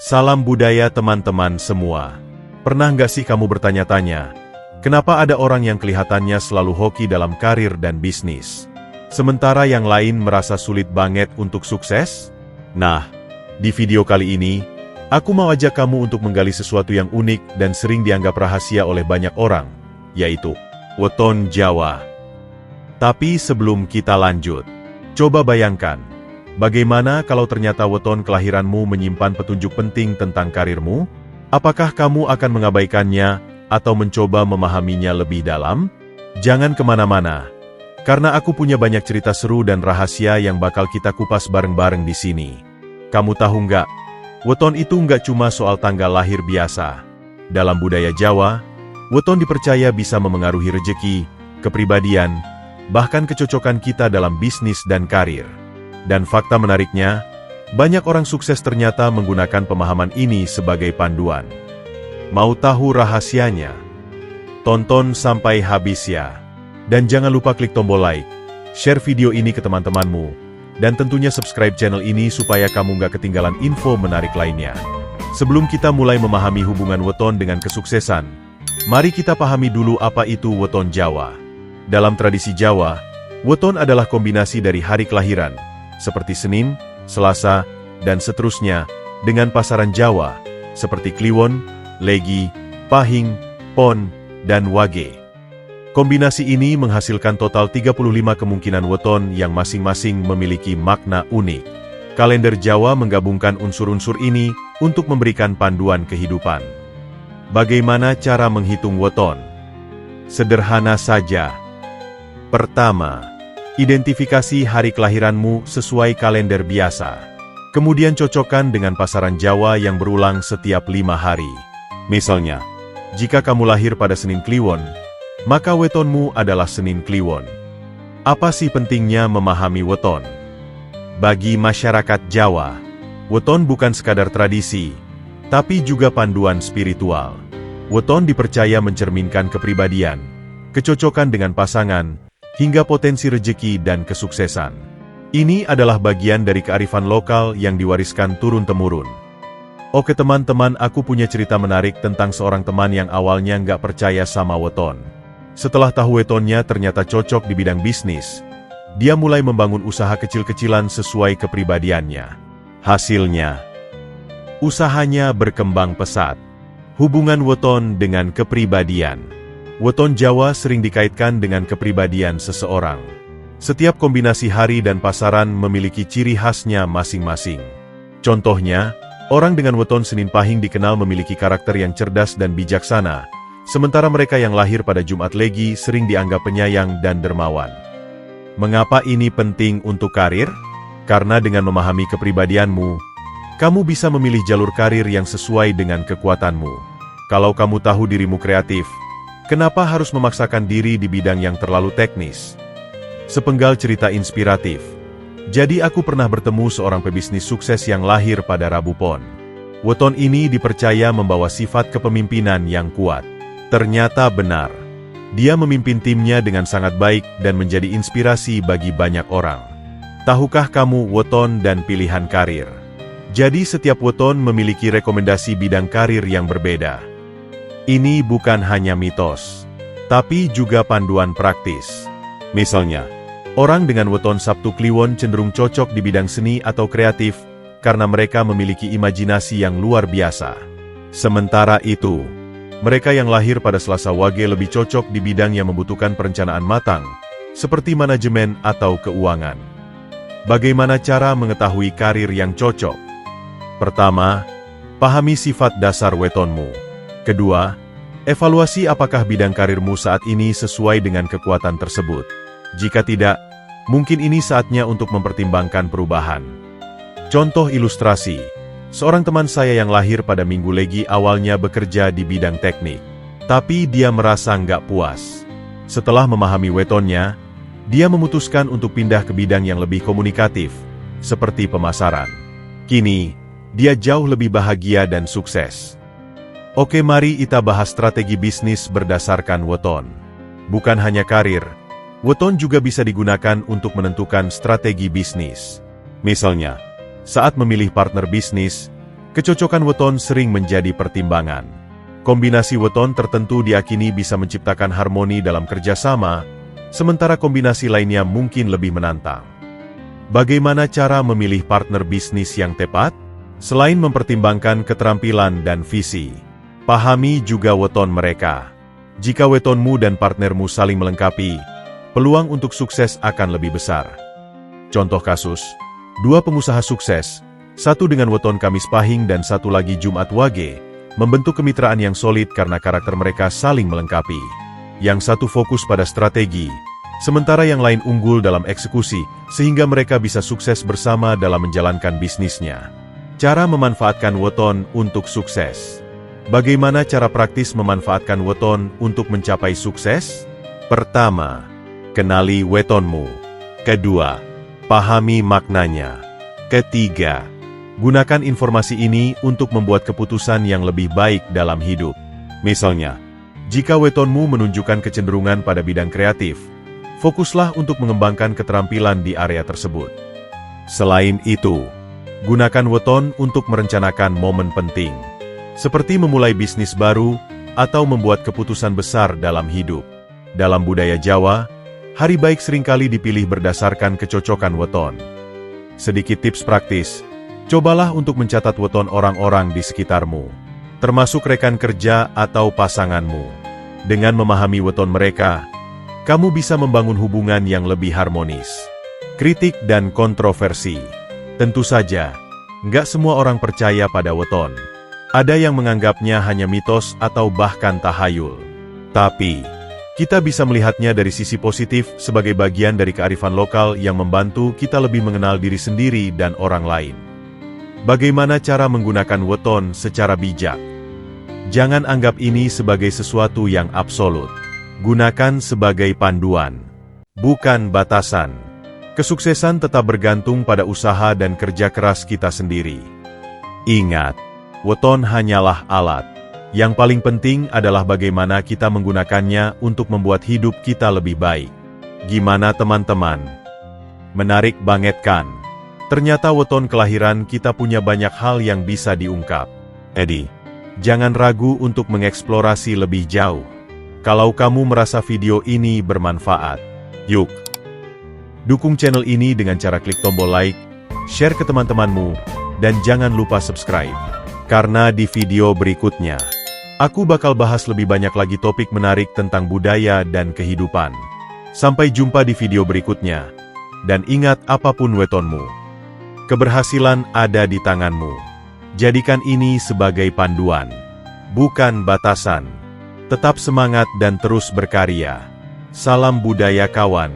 Salam budaya teman-teman semua. Pernah nggak sih kamu bertanya-tanya, kenapa ada orang yang kelihatannya selalu hoki dalam karir dan bisnis, sementara yang lain merasa sulit banget untuk sukses? Nah, di video kali ini, aku mau ajak kamu untuk menggali sesuatu yang unik dan sering dianggap rahasia oleh banyak orang, yaitu weton Jawa. Tapi sebelum kita lanjut, coba bayangkan, bagaimana kalau ternyata weton kelahiranmu menyimpan petunjuk penting tentang karirmu? Apakah kamu akan mengabaikannya atau mencoba memahaminya lebih dalam? Jangan kemana-mana, karena aku punya banyak cerita seru dan rahasia yang bakal kita kupas bareng-bareng di sini. Kamu tahu nggak? Weton itu nggak cuma soal tanggal lahir biasa. Dalam budaya Jawa, weton dipercaya bisa memengaruhi rejeki, kepribadian, bahkan kecocokan kita dalam bisnis dan karir. Dan fakta menariknya, banyak orang sukses ternyata menggunakan pemahaman ini sebagai panduan. Mau tahu rahasianya? Tonton sampai habis ya. Dan jangan lupa klik tombol like, share video ini ke teman-temanmu, dan tentunya subscribe channel ini supaya kamu nggak ketinggalan info menarik lainnya. Sebelum kita mulai memahami hubungan weton dengan kesuksesan, mari kita pahami dulu apa itu weton Jawa. Dalam tradisi Jawa, weton adalah kombinasi dari hari kelahiran, seperti Senin, Selasa, dan seterusnya, dengan pasaran Jawa, seperti Kliwon, Legi, Pahing, Pon, dan Wage. Kombinasi ini menghasilkan total 35 kemungkinan weton yang masing-masing memiliki makna unik. Kalender Jawa menggabungkan unsur-unsur ini untuk memberikan panduan kehidupan. Bagaimana cara menghitung weton? Sederhana saja. Pertama, identifikasi hari kelahiranmu sesuai kalender biasa. Kemudian cocokkan dengan pasaran Jawa yang berulang setiap 5 hari. Misalnya, jika kamu lahir pada Senin Kliwon, maka wetonmu adalah Senin Kliwon. Apa sih pentingnya memahami weton? Bagi masyarakat Jawa, weton bukan sekadar tradisi, tapi juga panduan spiritual. Weton dipercaya mencerminkan kepribadian, kecocokan dengan pasangan, hingga potensi rejeki dan kesuksesan. Ini adalah bagian dari kearifan lokal yang diwariskan turun-temurun. Oke teman-teman, aku punya cerita menarik tentang seorang teman yang awalnya nggak percaya sama weton. Setelah tahu wetonnya ternyata cocok di bidang bisnis, dia mulai membangun usaha kecil-kecilan sesuai kepribadiannya. Hasilnya, usahanya berkembang pesat. Hubungan weton dengan kepribadian. Weton Jawa sering dikaitkan dengan kepribadian seseorang. Setiap kombinasi hari dan pasaran memiliki ciri khasnya masing-masing. Contohnya, orang dengan weton Senin Pahing dikenal memiliki karakter yang cerdas dan bijaksana, sementara mereka yang lahir pada Jumat Legi sering dianggap penyayang dan dermawan. Mengapa ini penting untuk karir? Karena dengan memahami kepribadianmu, kamu bisa memilih jalur karir yang sesuai dengan kekuatanmu. Kalau kamu tahu dirimu kreatif, kenapa harus memaksakan diri di bidang yang terlalu teknis? Sepenggal cerita inspiratif. Jadi aku pernah bertemu seorang pebisnis sukses yang lahir pada Rabu Pon. Weton ini dipercaya membawa sifat kepemimpinan yang kuat. Ternyata benar. Dia memimpin timnya dengan sangat baik dan menjadi inspirasi bagi banyak orang. Tahukah kamu weton dan pilihan karir? Jadi setiap weton memiliki rekomendasi bidang karir yang berbeda. Ini bukan hanya mitos, tapi juga panduan praktis. Misalnya, orang dengan weton Sabtu Kliwon cenderung cocok di bidang seni atau kreatif karena mereka memiliki imajinasi yang luar biasa. Sementara itu, mereka yang lahir pada Selasa Wage lebih cocok di bidang yang membutuhkan perencanaan matang, seperti manajemen atau keuangan. Bagaimana cara mengetahui karir yang cocok? Pertama, pahami sifat dasar wetonmu. Kedua, evaluasi apakah bidang karirmu saat ini sesuai dengan kekuatan tersebut. Jika tidak, mungkin ini saatnya untuk mempertimbangkan perubahan. Contoh ilustrasi, seorang teman saya yang lahir pada Minggu Legi awalnya bekerja di bidang teknik, tapi dia merasa nggak puas. Setelah memahami wetonnya, dia memutuskan untuk pindah ke bidang yang lebih komunikatif, seperti pemasaran. Kini, dia jauh lebih bahagia dan sukses. Oke, mari kita bahas strategi bisnis berdasarkan weton. Bukan hanya karir, weton juga bisa digunakan untuk menentukan strategi bisnis. Misalnya, saat memilih partner bisnis, Kecocokan weton sering menjadi pertimbangan. Kombinasi weton tertentu diakini bisa menciptakan harmoni dalam kerjasama, sementara kombinasi lainnya mungkin lebih menantang. Bagaimana cara memilih partner bisnis yang tepat? Selain mempertimbangkan keterampilan dan visi, pahami juga weton mereka. Jika wetonmu dan partnermu saling melengkapi, peluang untuk sukses akan lebih besar. Contoh kasus, dua pengusaha sukses, satu dengan weton Kamis Pahing dan satu lagi Jumat Wage, membentuk kemitraan yang solid karena karakter mereka saling melengkapi. Yang satu fokus pada strategi, sementara yang lain unggul dalam eksekusi, sehingga mereka bisa sukses bersama dalam menjalankan bisnisnya. Cara memanfaatkan weton untuk sukses. Bagaimana cara praktis memanfaatkan weton untuk mencapai sukses? Pertama, kenali wetonmu. Kedua, pahami maknanya. Ketiga, gunakan informasi ini untuk membuat keputusan yang lebih baik dalam hidup. Misalnya, jika wetonmu menunjukkan kecenderungan pada bidang kreatif, fokuslah untuk mengembangkan keterampilan di area tersebut. Selain itu, gunakan weton untuk merencanakan momen penting, seperti memulai bisnis baru atau membuat keputusan besar dalam hidup. Dalam budaya Jawa, hari baik seringkali dipilih berdasarkan kecocokan weton. Sedikit tips praktis, cobalah untuk mencatat weton orang-orang di sekitarmu, termasuk rekan kerja atau pasanganmu. Dengan memahami weton mereka, kamu bisa membangun hubungan yang lebih harmonis. Kritik dan kontroversi. Tentu saja, nggak semua orang percaya pada weton. Ada yang menganggapnya hanya mitos atau bahkan tahayul. Tapi, kita bisa melihatnya dari sisi positif sebagai bagian dari kearifan lokal yang membantu kita lebih mengenal diri sendiri dan orang lain. Bagaimana cara menggunakan weton secara bijak? Jangan anggap ini sebagai sesuatu yang absolut. Gunakan sebagai panduan, bukan batasan. Kesuksesan tetap bergantung pada usaha dan kerja keras kita sendiri. Ingat, weton hanyalah alat. Yang paling penting adalah bagaimana kita menggunakannya untuk membuat hidup kita lebih baik. Gimana teman-teman? Menarik banget kan? Ternyata weton kelahiran kita punya banyak hal yang bisa diungkap. Jangan ragu untuk mengeksplorasi lebih jauh. Kalau kamu merasa video ini bermanfaat, yuk! Dukung channel ini dengan cara klik tombol like, share ke teman-temanmu, dan jangan lupa subscribe. Karena di video berikutnya, aku bakal bahas lebih banyak lagi topik menarik tentang budaya dan kehidupan. Sampai jumpa di video berikutnya. Dan ingat, apapun wetonmu, keberhasilan ada di tanganmu. Jadikan ini sebagai panduan, bukan batasan. Tetap semangat dan terus berkarya. Salam budaya kawan.